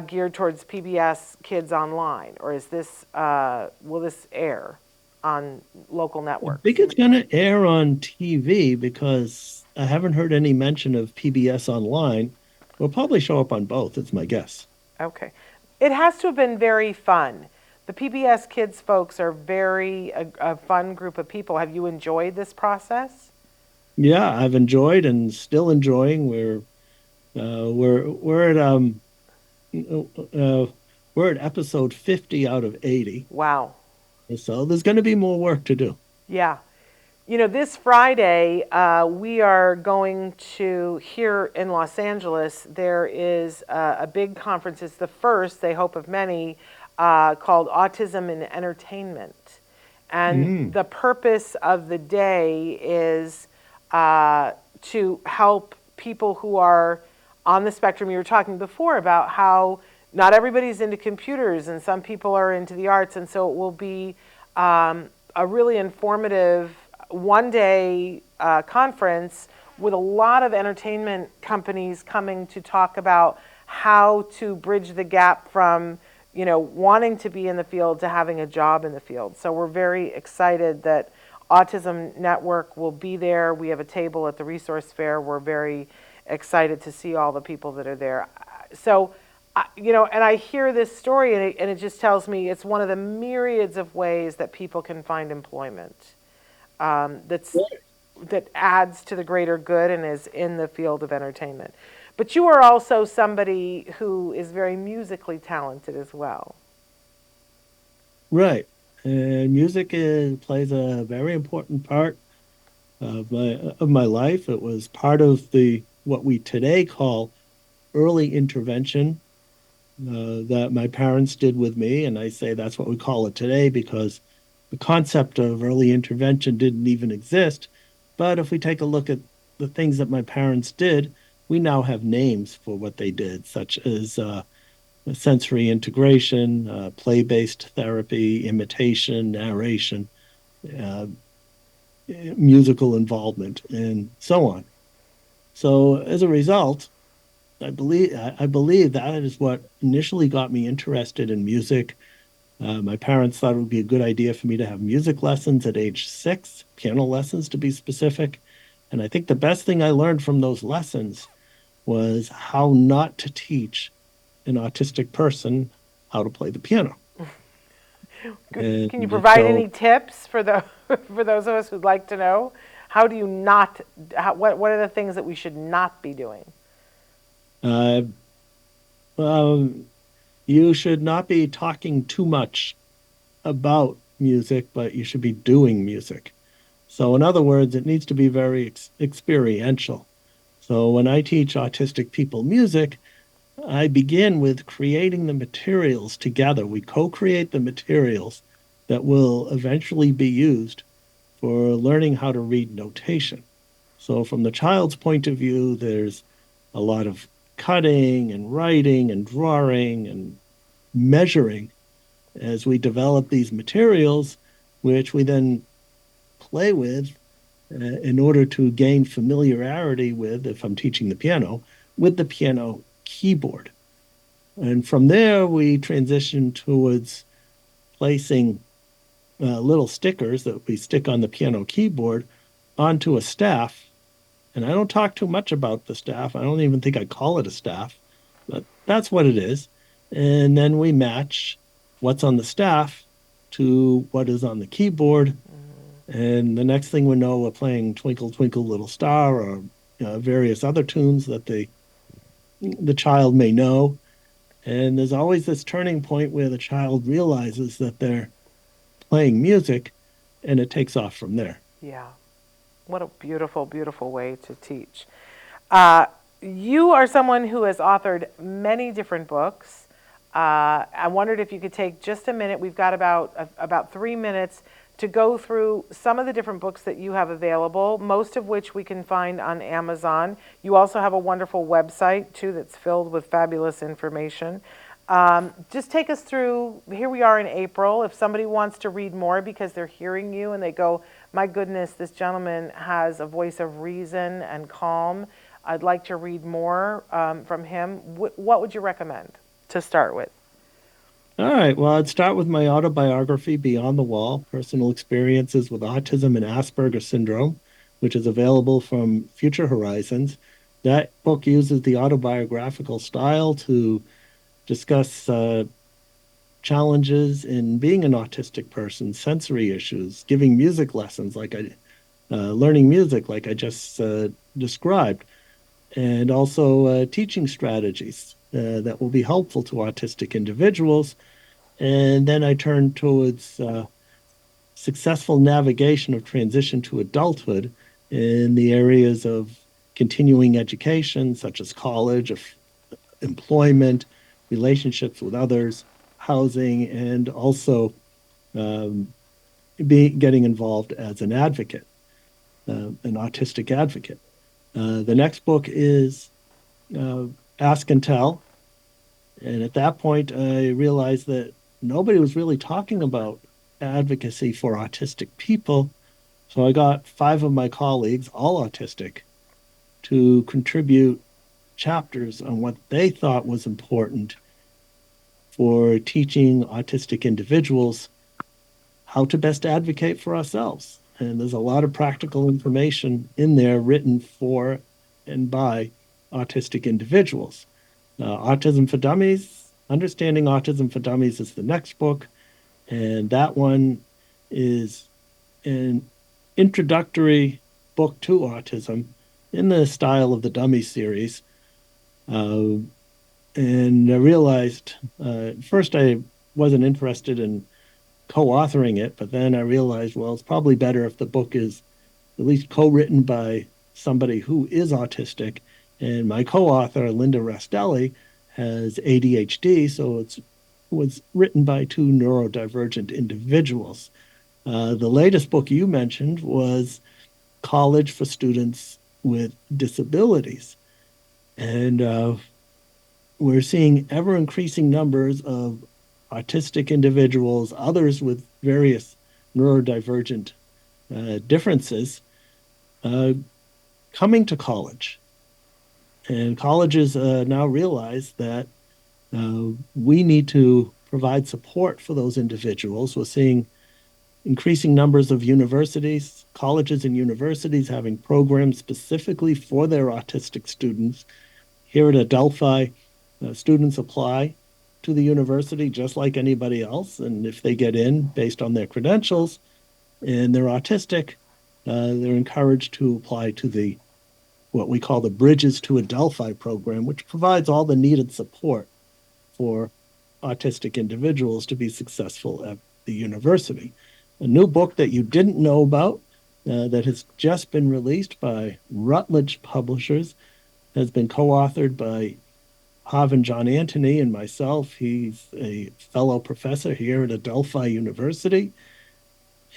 B: geared towards PBS Kids online, or is this will this air on local
C: I
B: networks?
C: think it's going to air on TV because I haven't heard any mention of PBS Online. We'll probably show up on both, it's my guess.
B: Okay. It has to have been very fun. The PBS Kids folks are a fun group of people. Have you enjoyed this process?
C: Yeah, I've enjoyed and still enjoying. We're at we're at episode 50 out of 80.
B: Wow.
C: So there's going to be more work to do.
B: Yeah. This Friday, we are going to, here in Los Angeles, there is a big conference. It's the first, they hope, of many, called Autism and Entertainment. And the purpose of the day is to help people who are on the spectrum. You were talking before about how not everybody's into computers and some people are into the arts. And so it will be a really informative one-day conference with a lot of entertainment companies coming to talk about how to bridge the gap from, wanting to be in the field to having a job in the field. So we're very excited that Autism Network will be there. We have a table at the resource fair. We're very excited to see all the people that are there. So, and I hear this story and it just tells me it's one of the myriads of ways that people can find employment. That adds to the greater good and is in the field of entertainment. But you are also somebody who is very musically talented as well.
C: Right. And music plays a very important part of my life. It was part of the what we today call early intervention that my parents did with me. And I say that's what we call it today because the concept of early intervention didn't even exist. But if we take a look at the things that my parents did, we now have names for what they did, such as sensory integration, play-based therapy, imitation, narration, uh, musical involvement, and so on. So as a result, I believe that is what initially got me interested in music. My parents thought it would be a good idea for me to have music lessons at age 6, piano lessons to be specific. And I think the best thing I learned from those lessons was how not to teach an autistic person how to play the piano.
B: Can you provide any tips for for those of us who'd like to know? How do you not, what are the things that we should not be doing?
C: Uh, you should not be talking too much about music, but you should be doing music. So in other words, it needs to be very experiential. So when I teach autistic people music, I begin with creating the materials together. We co-create the materials that will eventually be used for learning how to read notation. So from the child's point of view, there's a lot of cutting and writing and drawing and measuring as we develop these materials, which we then play with in order to gain familiarity with, if I'm teaching the piano, with the piano keyboard. And from there, we transition towards placing little stickers that we stick on the piano keyboard onto a staff. And I don't talk too much about the staff. I don't even think I call it a staff, but that's what it is. And then we match what's on the staff to what is on the keyboard. And the next thing we know, we're playing Twinkle, Twinkle, Little Star or various other tunes that the child may know. And there's always this turning point where the child realizes that they're playing music, and it takes off from there.
B: Yeah. What a beautiful, beautiful way to teach. You are someone who has authored many different books. I wondered if you could take just a minute. We've got about 3 minutes to go through some of the different books that you have available, most of which we can find on Amazon. You also have a wonderful website, too, that's filled with fabulous information. Just take us through, here we are in April. If somebody wants to read more because they're hearing you and they go, my goodness, this gentleman has a voice of reason and calm. I'd like to read more from him. What would you recommend to start with?
C: All right. Well, I'd start with my autobiography, Beyond the Wall, Personal Experiences with Autism and Asperger Syndrome, which is available from Future Horizons. That book uses the autobiographical style to discuss challenges in being an autistic person, sensory issues, giving music lessons, learning music, like I just described, and also teaching strategies that will be helpful to autistic individuals. And then I turned towards successful navigation of transition to adulthood in the areas of continuing education, such as college, employment, relationships with others, housing, and also getting involved as an advocate, an autistic advocate. The next book is Ask and Tell. And at that point, I realized that nobody was really talking about advocacy for autistic people. So I got 5 of my colleagues, all autistic, to contribute chapters on what they thought was important for teaching autistic individuals how to best advocate for ourselves. And there's a lot of practical information in there written for and by autistic individuals. Autism for Dummies, Understanding Autism for Dummies is the next book. And that one is an introductory book to autism in the style of the Dummies series. And I realized, first I wasn't interested in co-authoring it, but then I realized, well, it's probably better if the book is at least co-written by somebody who is autistic. And my co-author, Linda Rastelli, has ADHD, so it was written by 2 neurodivergent individuals. The latest book you mentioned was College for Students with Disabilities. And we're seeing ever increasing numbers of autistic individuals, others with various neurodivergent differences, coming to college. And colleges now realize that we need to provide support for those individuals. We're seeing increasing numbers of universities, colleges and universities having programs specifically for their autistic students. Here at Adelphi, students apply to the university just like anybody else. And if they get in based on their credentials and they're autistic, they're encouraged to apply to what we call the Bridges to Adelphi program, which provides all the needed support for autistic individuals to be successful at the university. A new book that you didn't know about that has just been released by Routledge Publishers has been co-authored by Haven John Anthony and myself. He's a fellow professor here at Adelphi University.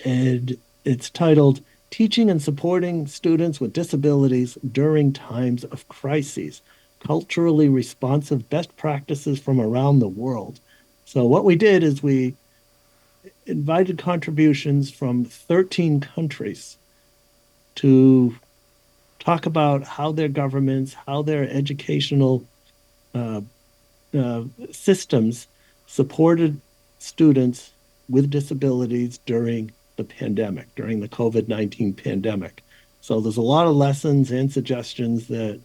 C: And it's titled teaching and supporting students with disabilities during times of crises, culturally responsive best practices from around the world. So what we did is we invited contributions from 13 countries to talk about how their governments, how their educational uh, systems supported students with disabilities during the pandemic, during the COVID-19 pandemic. So there's a lot of lessons and suggestions that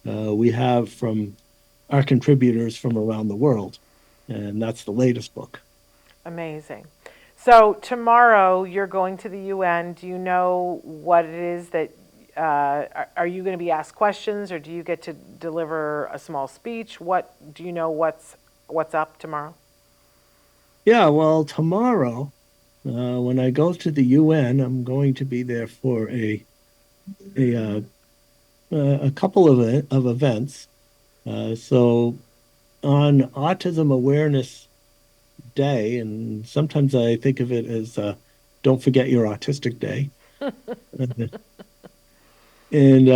C: we have from our contributors from around the world. And that's the latest book.
B: Amazing. So tomorrow you're going to the UN. Do you know what it is that, are you going to be asked questions, or do you get to deliver a small speech? What, do you know what's up tomorrow?
C: Yeah, well, tomorrow, when I go to the UN, I'm going to be there for a, a couple of events. So on Autism Awareness Day, and sometimes I think of it as Don't Forget Your Autistic Day. And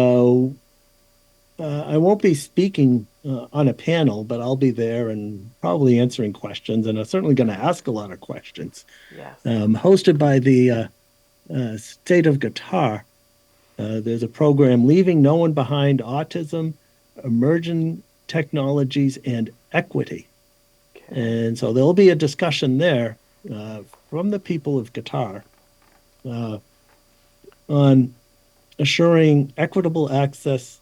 C: I won't be speaking on a panel, but I'll be there and probably answering questions, and I'm certainly going to ask a lot of questions.
B: Yes.
C: Hosted by the state of Qatar. There's a program, Leaving No One Behind: Autism, Emerging Technologies, and Equity.
B: Okay.
C: And so there'll be a discussion there from the people of Qatar on assuring equitable access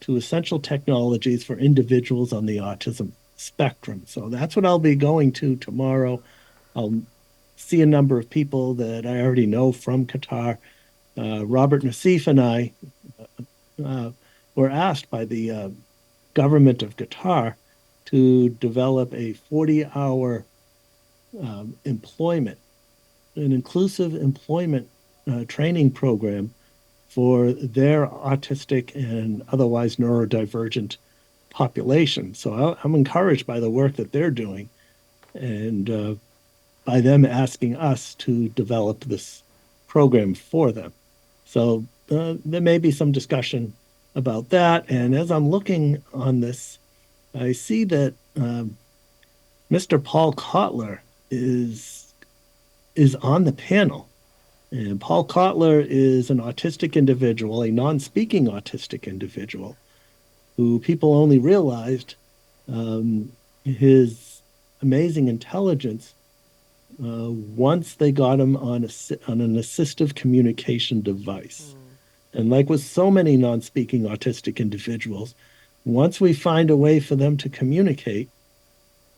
C: to essential technologies for individuals on the autism spectrum. So that's what I'll be going to tomorrow. I'll see a number of people that I already know from Qatar. Robert Nassif and I were asked by the government of Qatar to develop a 40-hour employment, an inclusive employment training program for their autistic and otherwise neurodivergent population. So I'm encouraged by the work that they're doing, and by them asking us to develop this program for them. So there may be some discussion about that. And as I'm looking on this, I see that Mr. Paul Kotler is on the panel. And Paul Kotler is an autistic individual, a non-speaking autistic individual, who people only realized his amazing intelligence once they got him on an assistive communication device. And like with so many non-speaking autistic individuals, once we find a way for them to communicate,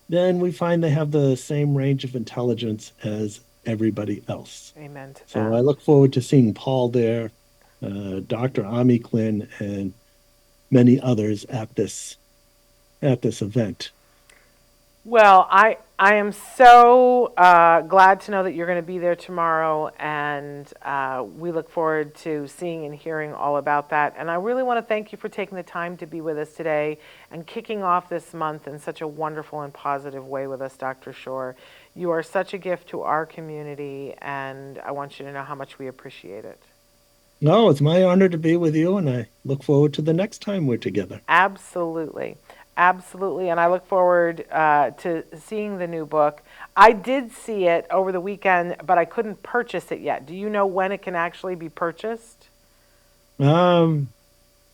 C: then we find they have the same range of intelligence as everybody else.
B: Amen to that.
C: So I look forward to seeing Paul there, Dr. Ami Klin, and many others at this event.
B: Well, I am so glad to know that you're going to be there tomorrow, and we look forward to seeing and hearing all about that. And I really want to thank you for taking the time to be with us today and kicking off this month in such a wonderful and positive way with us, Dr. Shore. You are such a gift to our community, and I want you to know how much we appreciate it.
C: No, it's my honor to be with you, and I look forward to the next time we're together.
B: Absolutely. Absolutely, and I look forward to seeing the new book. I did see it over the weekend, but I couldn't purchase it yet. Do you know when it can actually be purchased?
C: I'd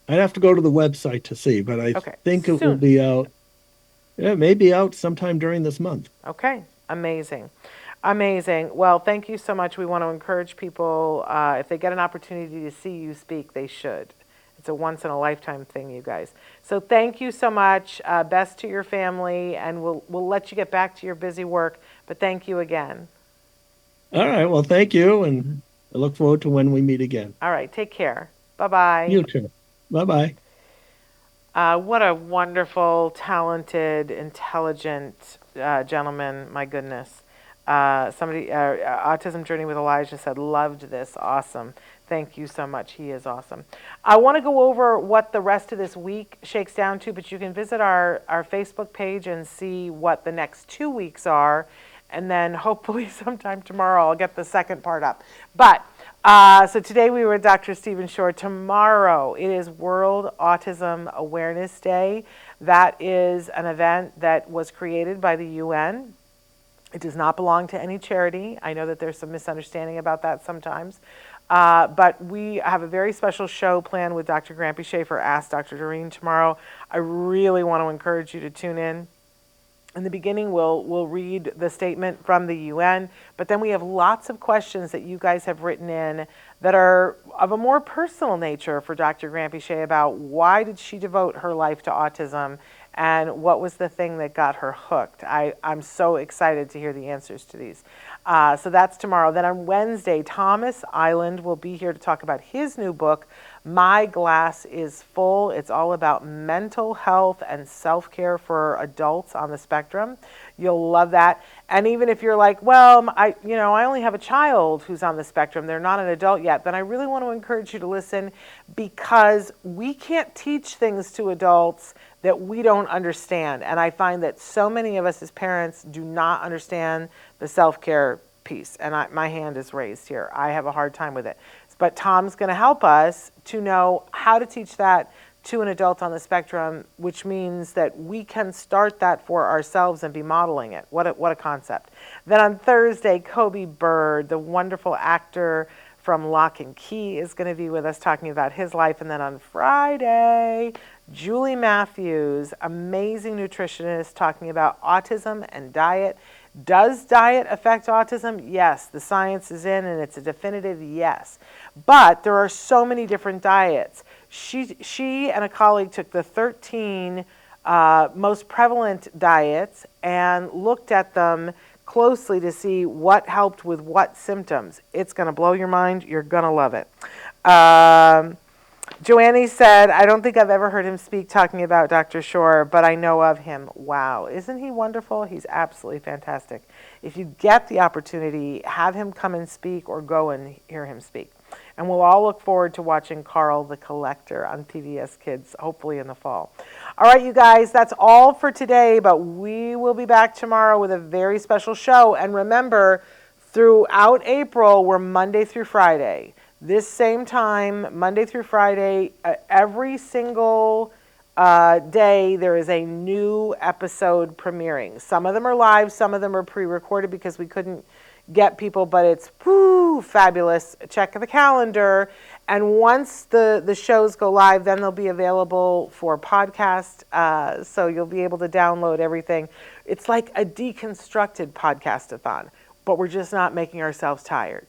C: have to go to the website to see, but I think it will be out. Yeah, it may be out sometime during this month.
B: Okay, amazing. Amazing. Well, thank you so much. We want to encourage people, if they get an opportunity to see you speak, they should. It's a once-in-a-lifetime thing, you guys. So thank you so much. Best to your family, and we'll let you get back to your busy work, but thank you again.
C: All right. Well, thank you, and I look forward to when we meet again.
B: All right. Take care. Bye-bye.
C: You too. Bye-bye.
B: What a wonderful, talented, intelligent gentleman. My goodness. Somebody, Autism Journey with Elijah said, loved this. Awesome. Thank you so much. He is awesome. I want to go over what the rest of this week shakes down to, but you can visit our Facebook page and see what the next 2 weeks are. And then hopefully sometime tomorrow I'll get the second part up. But So today we were with Dr. Stephen Shore. Tomorrow it is World Autism Awareness Day. That is an event that was created by the UN. It does not belong to any charity. I know that there's some misunderstanding about that sometimes. But we have a very special show planned with Dr. Grampy Schaefer, Ask Dr. Doreen, tomorrow. I really want to encourage you to tune in. In the beginning, we'll read the statement from the UN, but then we have lots of questions that you guys have written in that are of a more personal nature for Dr. Grampy Shea about why did she devote her life to autism and what was the thing that got her hooked. I'm so excited to hear the answers to these. So that's tomorrow. Then on Wednesday, Thomas Island will be here to talk about his new book, My Glass is Full. It's all about mental health and self-care for adults on the spectrum. You'll love that. And even if you're like, well, I only have a child who's on the spectrum, they're not an adult yet, then I really want to encourage you to listen, because we can't teach things to adults that we don't understand. And I find that so many of us as parents do not understand the self-care piece. And my hand is raised here. I have a hard time with it. But Tom's going to help us to know how to teach that to an adult on the spectrum, which means that we can start that for ourselves and be modeling it. What a concept. Then on Thursday, Kobe Bird, the wonderful actor from Lock and Key, is going to be with us talking about his life. And then on Friday, Julie Matthews, amazing nutritionist, talking about autism and diet. Does diet affect autism? Yes. The science is in, and it's a definitive yes. But there are so many different diets. She and a colleague took the 13 most prevalent diets and looked at them closely to see what helped with what symptoms. It's going to blow your mind. You're going to love it. Joanne said, I don't think I've ever heard him speak talking about Dr. Shore, but I know of him. Wow. Isn't he wonderful? He's absolutely fantastic. If you get the opportunity, have him come and speak or go and hear him speak. And we'll all look forward to watching Carl the Collector on PBS Kids, hopefully in the fall. All right, you guys, that's all for today, but we will be back tomorrow with a very special show. And remember, throughout April, we're Monday through Friday. This same time, Monday through Friday, every single day, there is a new episode premiering. Some of them are live, some of them are pre-recorded because we couldn't get people, but it's fabulous. Check the calendar. And once the shows go live, then they'll be available for podcast. So you'll be able to download everything. It's like a deconstructed podcast-a-thon, but we're just not making ourselves tired.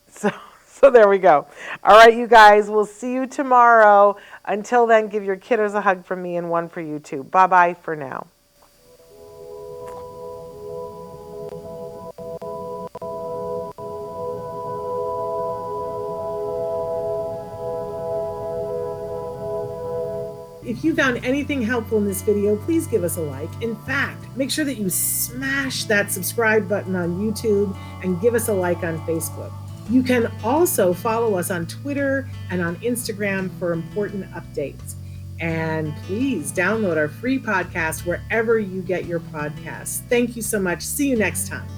B: So there we go. All right, you guys, we'll see you tomorrow. Until then, give your kiddos a hug from me and one for you too. Bye-bye for now. If you found anything helpful in this video, please give us a like. In fact, make sure that you smash that subscribe button on YouTube and give us a like on Facebook. You can also follow us on Twitter and on Instagram for important updates. And please download our free podcast wherever you get your podcasts. Thank you so much. See you next time.